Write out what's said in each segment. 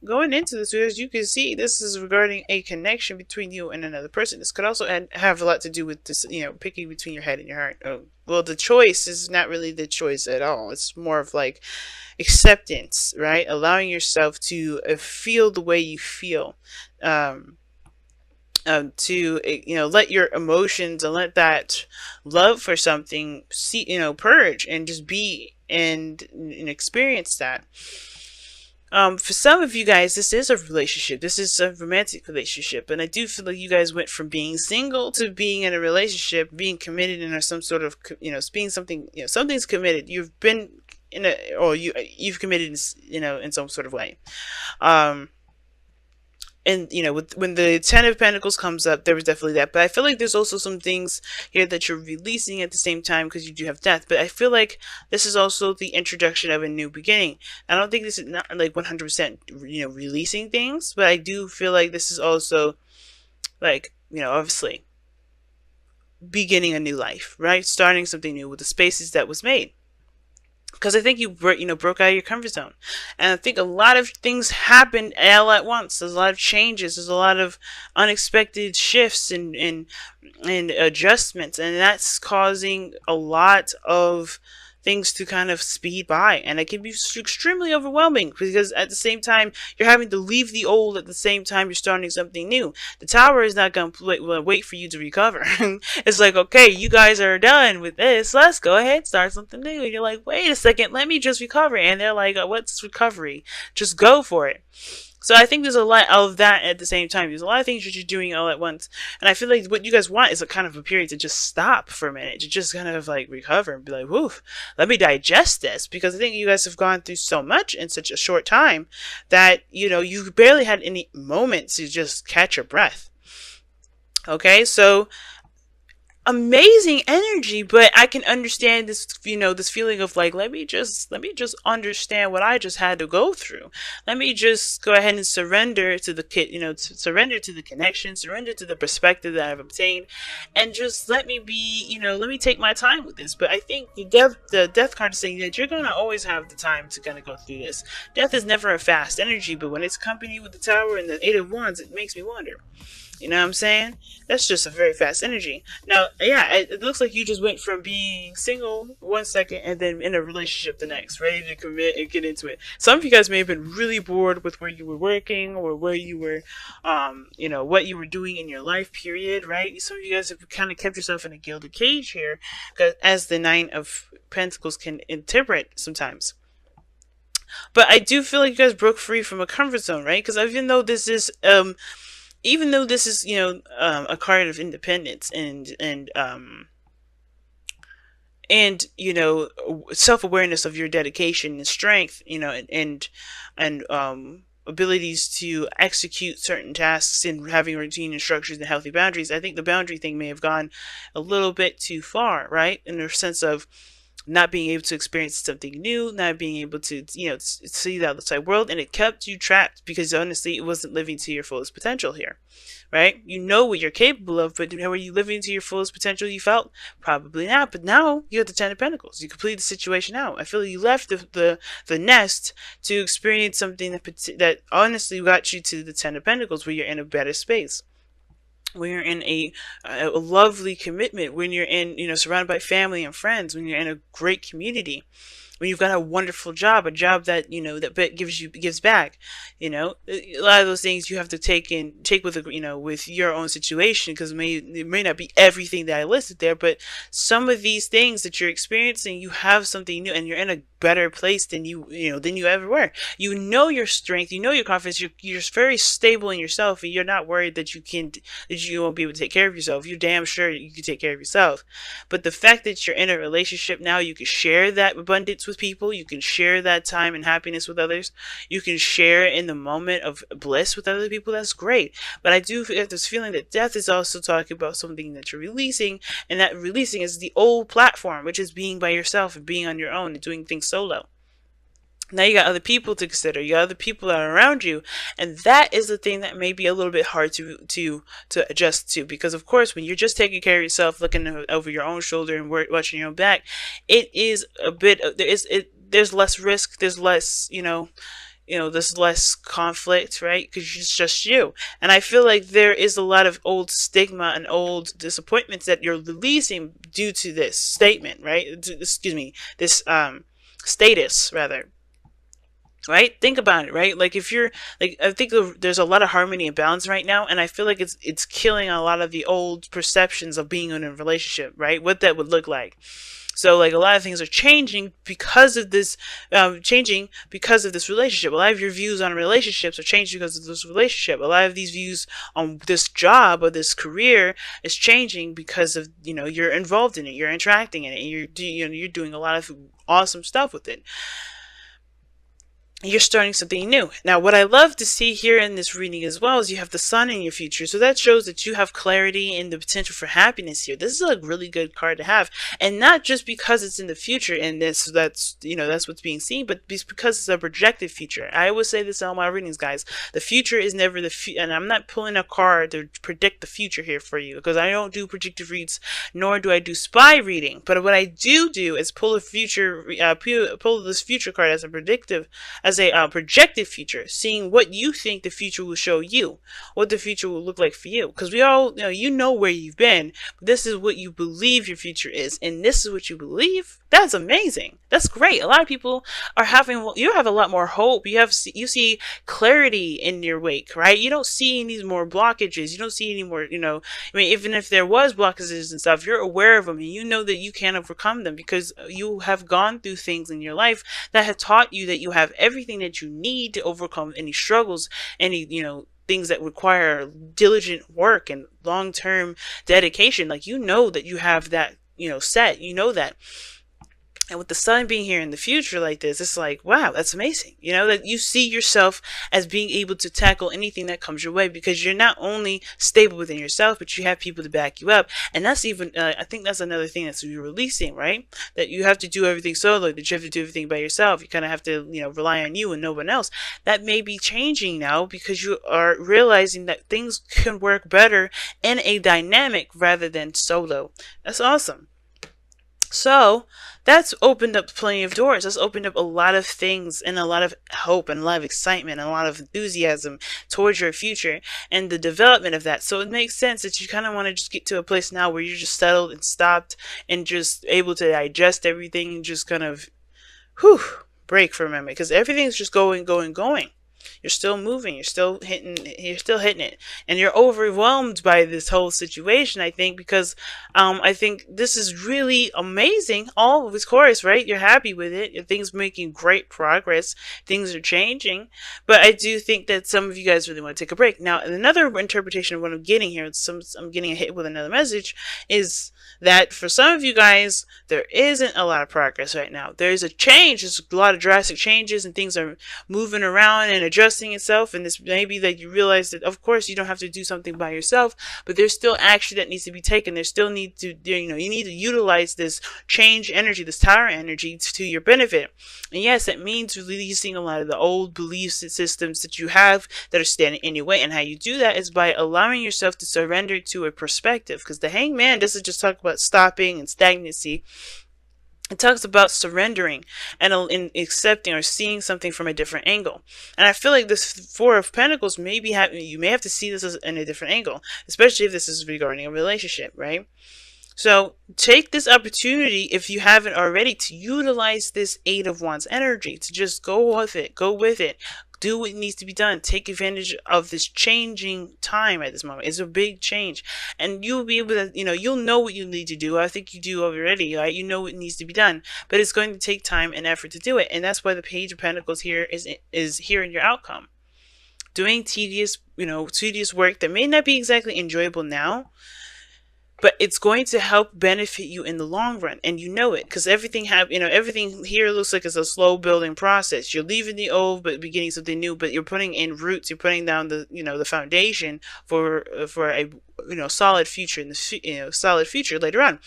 going into this, as you can see, this is regarding a connection between you and another person. This could also have a lot to do with this, picking between your head and your heart. Oh, well, the choice is not really the choice at all. It's more of like acceptance, right? Allowing yourself to feel the way you feel. Um, to let your emotions and let that love for something see purge and just be and experience that. For some of you guys, this is a relationship. This is a romantic relationship, and I do feel like you guys went from being single to being in a relationship, being committed in some sort of being something. Something's committed. You've been in a, or you've committed in some sort of way. Um, and when the Ten of Pentacles comes up, there was definitely that, but I feel like there's also some things here that you're releasing at the same time, because you do have death. But I feel like this is also the introduction of a new beginning. I don't think this is not like 100% releasing things, but I do feel like this is also like obviously beginning a new life, right? Starting something new with the spaces that was made, because I think you broke out of your comfort zone, and I think a lot of things happened all at once. There's a lot of changes. There's a lot of unexpected shifts and adjustments, and that's causing a lot of things to kind of speed by, and it can be extremely overwhelming, because at the same time you're having to leave the old, at the same time you're starting something new. The tower is not going to wait for you to recover. It's like, okay, you guys are done with this, let's go ahead, start something new. And you're like, wait a second, let me just recover. And they're like, what's recovery? Just go for it. So I think there's a lot of that at the same time. There's a lot of things that you're doing all at once. And I feel like what you guys want is a kind of a period to just stop for a minute, to just kind of like recover and be like, woof, let me digest this. Because I think you guys have gone through so much in such a short time that, you barely had any moments to just catch your breath. Okay, so amazing energy, but I can understand this, this feeling of like, let me just understand what I just had to go through. Let me just go ahead and surrender to the surrender to the connection, surrender to the perspective that I've obtained, and just let me be, let me take my time with this. But I think the death card is saying that you're gonna always have the time to kind of go through this. Death is never a fast energy, but when it's accompanied with the Tower and the Eight of Wands, it makes me wonder. You know what I'm saying? That's just a very fast energy. Now, yeah, it looks like you just went from being single 1 second and then in a relationship the next, ready to commit and get into it. Some of you guys may have been really bored with where you were working or where you were, what you were doing in your life period, right? Some of you guys have kind of kept yourself in a gilded cage here, as the Nine of Pentacles can interpret sometimes. But I do feel like you guys broke free from a comfort zone, right? Because even though this is a card of independence and self-awareness of your dedication and strength, and abilities to execute certain tasks and having routine and structures and healthy boundaries, I think the boundary thing may have gone a little bit too far, right? In the sense of not being able to experience something new, not being able to, see the outside world, and it kept you trapped because honestly, it wasn't living to your fullest potential here, right? You know what you're capable of, but were you living to your fullest potential? You felt probably not. But now you have the Ten of Pentacles. You complete the situation out. I feel like you left the nest to experience something that honestly got you to the Ten of Pentacles, where you're in a better space, when you're in a lovely commitment, when you're in, surrounded by family and friends, when you're in a great community, when you've got a wonderful job, a job that, that gives back, a lot of those things you have to take with, with your own situation, because it may not be everything that I listed there, but some of these things that you're experiencing, you have something new and you're in a better place than you ever were. You know your strength, you know your confidence, you're very stable in yourself, and you're not worried that you won't be able to take care of yourself. You're damn sure you can take care of yourself. But the fact that you're in a relationship now, you can share that abundance with people, you can share that time and happiness with others, you can share in the moment of bliss with other people. That's great. But I do get this feeling that death is also talking about something that you're releasing, and that releasing is the old platform, which is being by yourself and being on your own and doing things solo. Now you got other people to consider. You got other people that are around you, and that is the thing that may be a little bit hard to adjust to, because of course when you're just taking care of yourself, looking over your own shoulder and watching your own back, it is a bit there's less risk, there's less there's less conflict, right? Because it's just you. And I feel like there is a lot of old stigma and old disappointments that you're releasing due to this statement, right? Excuse me, this status rather. Right? Think about it, right? Like if you're like, I think there's a lot of harmony and balance right now, and I feel like it's killing a lot of the old perceptions of being in a relationship, right? What that would look like. So like a lot of things are changing because of this, relationship. A lot of your views on relationships are changing because of this relationship. A lot of these views on this job or this career is changing because of you're involved in it, you're interacting in it, and you're doing a lot of awesome stuff with it. You're starting something new. Now, what I love to see here in this reading as well is you have the sun in your future. So that shows that you have clarity and the potential for happiness here. This is a really good card to have. And not just because it's in the future and that's what's being seen, but because it's a projected future. I always say this in all my readings, guys. The future is never the future. And I'm not pulling a card to predict the future here for you, because I don't do predictive reads, nor do I do spy reading. But what I do is pull this future card as a projected future, seeing what you think the future will show you, what the future will look like for you. Because we all, where you've been, but this is what you believe your future is, and this is what you believe. That's amazing. That's great. A lot of people are you have a lot more hope. You see clarity in your wake, right? You don't see any more blockages. You don't see any more, even if there was blockages and stuff, you're aware of them and you know that you can overcome them because you have gone through things in your life that have taught you that you have everything that you need to overcome any struggles, any, things that require diligent work and long-term dedication. Like, that you have that, set, that. And with the sun being here in the future like this, it's like, wow, that's amazing. That you see yourself as being able to tackle anything that comes your way, because you're not only stable within yourself, but you have people to back you up. And that's even, I think that's another thing that's you're releasing, right? That you have to do everything solo, that you have to do everything by yourself. You kind of have to, rely on you and no one else. That may be changing now because you are realizing that things can work better in a dynamic rather than solo. That's awesome. So that's opened up plenty of doors. That's opened up a lot of things and a lot of hope and a lot of excitement and a lot of enthusiasm towards your future and the development of that. So it makes sense that you kind of want to just get to a place now where you're just settled and stopped and just able to digest everything and just kind of break for a moment, because everything's just going. You're still moving. You're still hitting it, and you're overwhelmed by this whole situation. I think because I think this is really amazing. All of course, right? You're happy with it. Things making great progress. Things are changing, but I do think that some of you guys really want to take a break. Now, another interpretation of what I'm getting here, I'm getting hit with another message, is that for some of you guys, there isn't a lot of progress right now. There's a change. There's a lot of drastic changes, and things are moving around and adjusting itself. And this may be that you realize that, of course, you don't have to do something by yourself, but there's still action that needs to be taken. There's still need to, you need to utilize this change energy, this tower energy, to your benefit. And yes, that means releasing a lot of the old belief systems that you have that are standing in your way. And how you do that is by allowing yourself to surrender to a perspective. Because the Hangman doesn't just talk about stopping and stagnancy. It talks about surrendering and accepting or seeing something from a different angle. And I feel like this Four of Pentacles you may have to see this in a different angle, especially if this is regarding a relationship, right? So take this opportunity, if you haven't already, to utilize this Eight of Wands energy, to just go with it, do what needs to be done. Take advantage of this changing time at this moment. It's a big change, and you'll be able to, you'll know what you need to do. I think you do already, right? You know what needs to be done, but it's going to take time and effort to do it. And that's why the Page of Pentacles here is here in your outcome. Doing tedious work that may not be exactly enjoyable now, but it's going to help benefit you in the long run, and you know it, because everything here looks like it's a slow building process. You're leaving the old, but beginning something new. But you're putting in roots. You're putting down the foundation for a solid future in the solid future later on.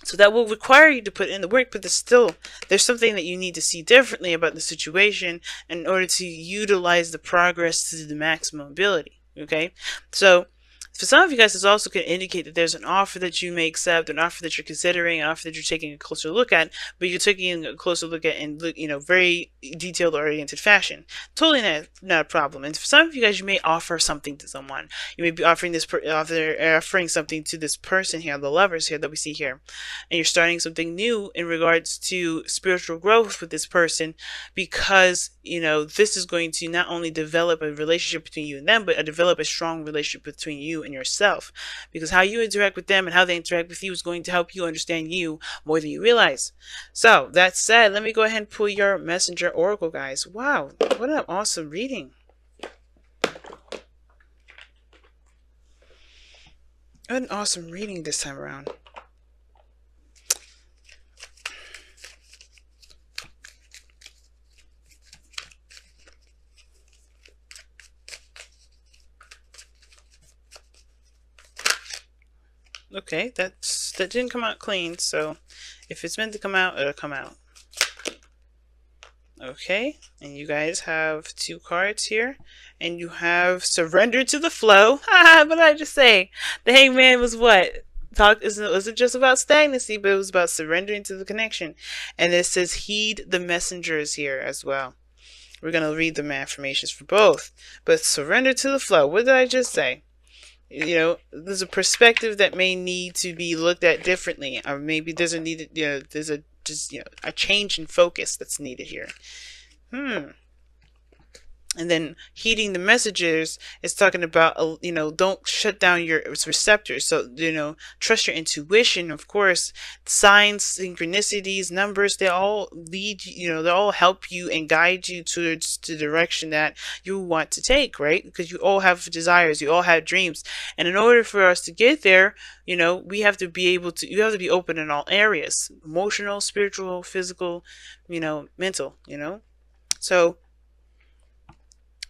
So that will require you to put in the work, but there's something that you need to see differently about the situation in order to utilize the progress to the maximum ability. Okay, so For some of you guys, this also can indicate that there's an offer that you may accept, an offer that you're considering, an offer that you're taking a closer look at, but you're taking a closer look at in, very detailed oriented fashion. Totally not a problem. And for some of you guys, you may offer something to someone. You may be offering offering something to this person here, the lovers here that we see here, and you're starting something new in regards to spiritual growth with this person, because this is going to not only develop a relationship between you and them, but develop a strong relationship between you and yourself, because how you interact with them and how they interact with you is going to help you understand you more than you realize. So that said, let me go ahead and pull your messenger oracle, guys. Wow, what an awesome reading. What an awesome reading this time around. Okay, that didn't come out clean, so if it's meant to come out, it'll come out. Okay, and you guys have 2 cards here, and you have surrender to the flow. Haha, what did I just say? The hangman was what? It wasn't just about stagnancy, but it was about surrendering to the connection. And it says heed the messengers here as well. We're going to read the affirmations for both. But surrender to the flow. What did I just say? There's a perspective that may need to be looked at differently, or maybe there's a change in focus that's needed here. And then heeding the messages is talking about, don't shut down your receptors. So, trust your intuition. Of course, signs, synchronicities, numbers, they all lead, they all help you and guide you towards the direction that you want to take, right? Because you all have desires, you all have dreams. And in order for us to get there, we have to be you have to be open in all areas: emotional, spiritual, physical, mental,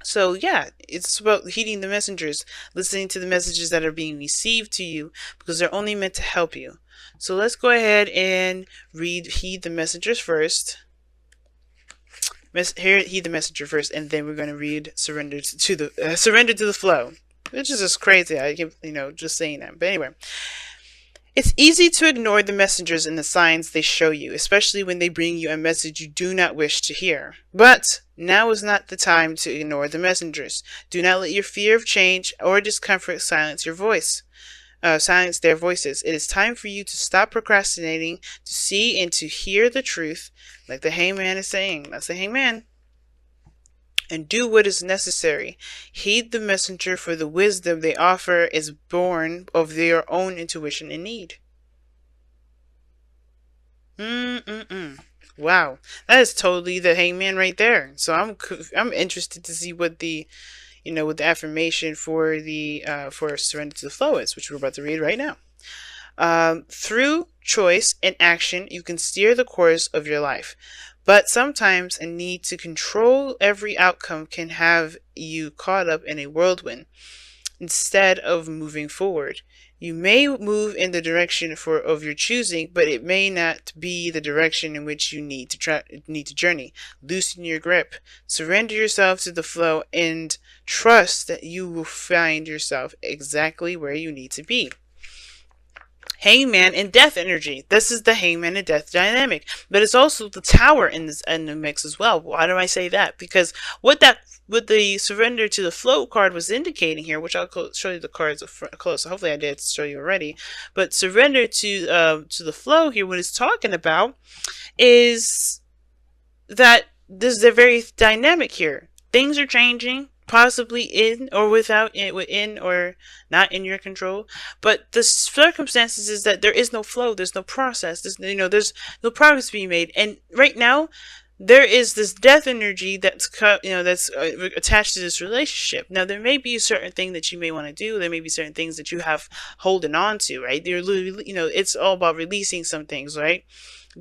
So yeah, it's about heeding the messengers, listening to the messages that are being received to you, because they're only meant to help you. So let's go ahead and heed the messengers first. Heed the messenger first, and then we're going to read surrender to the flow, which is just crazy. I keep just saying that, but anyway. It's easy to ignore the messengers and the signs they show you, especially when they bring you a message you do not wish to hear. But now is not the time to ignore the messengers. Do not let your fear of change or discomfort silence their voices. It is time for you to stop procrastinating, to see and to hear the truth, like the hangman is saying. That's the hangman. And do what is necessary. Heed the messenger, for the wisdom they offer is born of their own intuition and need. Wow, that is totally the hangman right there. So I'm interested to see what the what the affirmation for surrender to the flow is, which we're about to read right now. Through choice and action, you can steer the course of your life. But sometimes a need to control every outcome can have you caught up in a whirlwind instead of moving forward. You may move in the direction of your choosing, but it may not be the direction in which you need to journey. Loosen your grip, surrender yourself to the flow, and trust that you will find yourself exactly where you need to be. Hangman and death energy. This is the hangman and death dynamic, but it's also the tower in the mix as well. Why do I say that? Because what the surrender to the flow card was indicating here, which I'll show you the cards close. Hopefully I did show you already. But surrender to the flow here, what it's talking about is that this is very dynamic here. Things are changing, possibly in or within or not in your control, but the circumstances is that there is no flow, there's no process, there's no progress being made, and right now there is this death energy that's attached to this relationship. Now there may be a certain thing that you may want to do, there may be certain things that you have holding on to, right? You're literally, it's all about releasing some things, right?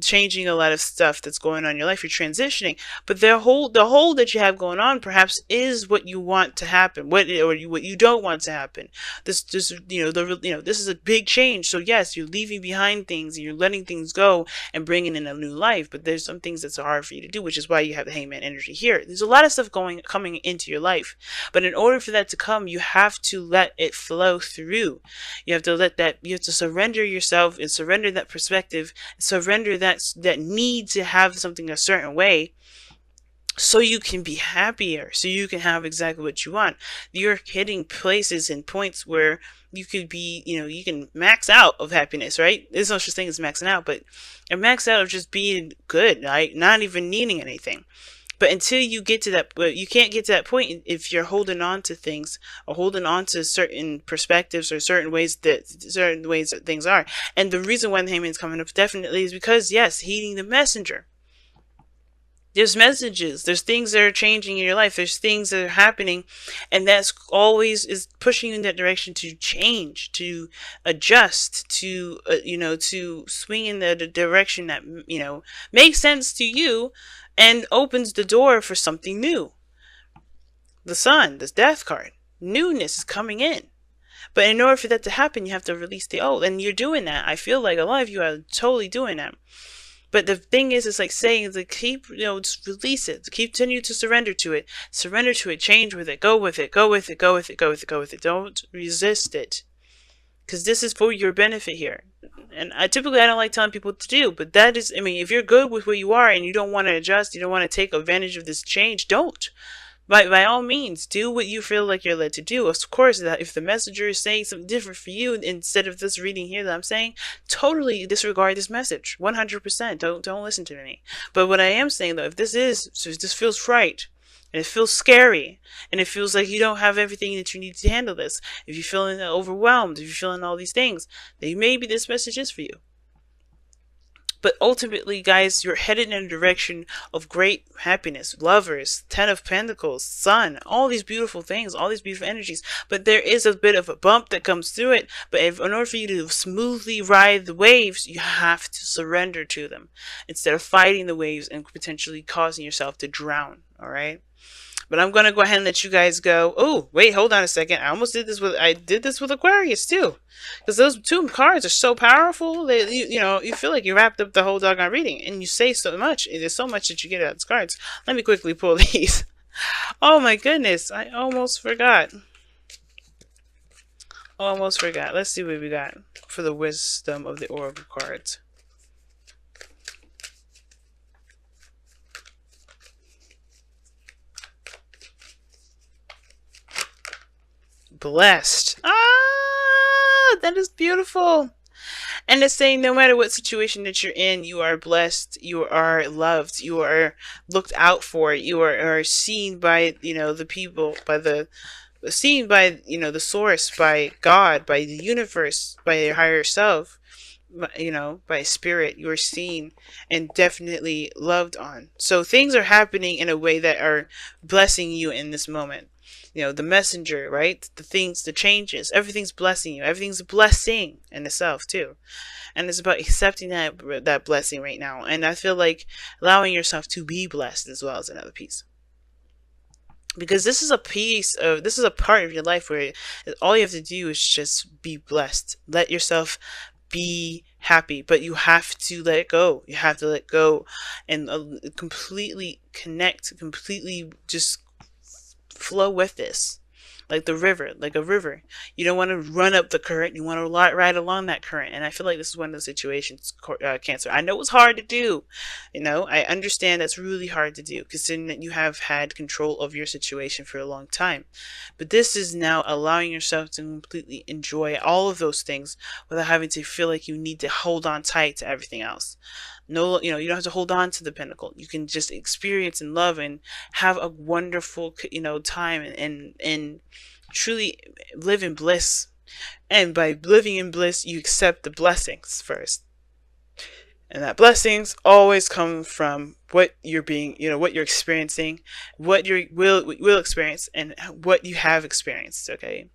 changing a lot of stuff that's going on in your life. You're transitioning, but the whole that you have going on perhaps is what you want to happen, what you don't want to happen. This this is a big change. So yes, you're leaving behind things and you're letting things go and bringing in a new life. But there's some things that's hard for you to do, which is why you have the Hangman energy here. There's a lot of stuff coming into your life, but in order for that to come, you have to let it flow through. You have to you have to surrender yourself and surrender that perspective, surrender that need to have something a certain way, so you can be happier, so you can have exactly what you want. You're hitting places and points where you could be, you can max out of happiness, right? There's no such thing as maxing out, but a max out of just being good, right? Not even needing anything. But until you get to that, you can't get to that point if you're holding on to things or holding on to certain perspectives or certain ways that things are. And the reason why the Hangman's coming up definitely is because, yes, heeding the messenger. There's messages, there's things that are changing in your life, there's things that are happening, and that's always is pushing you in that direction to change, to adjust, to swing in the direction that makes sense to you and opens the door for something new. The Sun, this death card, newness is coming in. But in order for that to happen, you have to release the old, and you're doing that. I feel like a lot of you are totally doing that. But the thing is, it's like saying, to keep, just release it, to continue to surrender to it, change with it, go with it, go with it, go with it, go with it, go with it. Don't resist it, because this is for your benefit here. And I don't like telling people what to do, but that is, if you're good with where you are and you don't want to adjust, you don't want to take advantage of this change, don't. By all means, do what you feel like you're led to do. Of course, that if the messenger is saying something different for you instead of this reading here that I'm saying, totally disregard this message. 100%. Don't listen to me. But what I am saying though, if this feels right, and it feels scary, and it feels like you don't have everything that you need to handle this, if you're feeling overwhelmed, if you're feeling all these things, then maybe this message is for you. But ultimately, guys, you're headed in a direction of great happiness. Lovers, Ten of Pentacles, Sun, all these beautiful things, all these beautiful energies. But there is a bit of a bump that comes through it. But in order for you to smoothly ride the waves, you have to surrender to them instead of fighting the waves and potentially causing yourself to drown. All right? But I'm going to go ahead and let you guys go. Oh, wait, hold on a second. I did this with Aquarius too. Because those two cards are so powerful that you feel like you wrapped up the whole doggone reading. And you say so much. There's so much that you get out of these cards. Let me quickly pull these. Oh my goodness. I almost forgot. Almost forgot. Let's see what we got for the wisdom of the Oracle cards. Blessed. Ah, that is beautiful. And it's saying no matter what situation that you're in, you are blessed, you are loved, you are looked out for, you are seen by, the people, seen by, the source, by God, by the universe, by your higher self, by spirit. You are seen and definitely loved on. So things are happening in a way that are blessing you in this moment. The messenger, right? The changes, everything's blessing you. Everything's a blessing in itself too. And it's about accepting that blessing right now. And I feel like allowing yourself to be blessed as well is another piece. Because this is a part of your life where all you have to do is just be blessed. Let yourself be happy, but you have to let it go. You have to let go and completely connect, completely just flow with this, like a river. You don't want to run up the current, you want to ride along that current. And I feel like this is one of those situations, Cancer. I know it's hard to do, I understand that's really hard to do, considering that you have had control of your situation for a long time. But this is now allowing yourself to completely enjoy all of those things without having to feel like you need to hold on tight to everything else. No, you don't have to hold on to the pinnacle. You can just experience and love and have a wonderful, time and truly live in bliss. And by living in bliss, you accept the blessings first. And that blessings always come from what you're what you're experiencing, what you will experience, and what you have experienced, okay?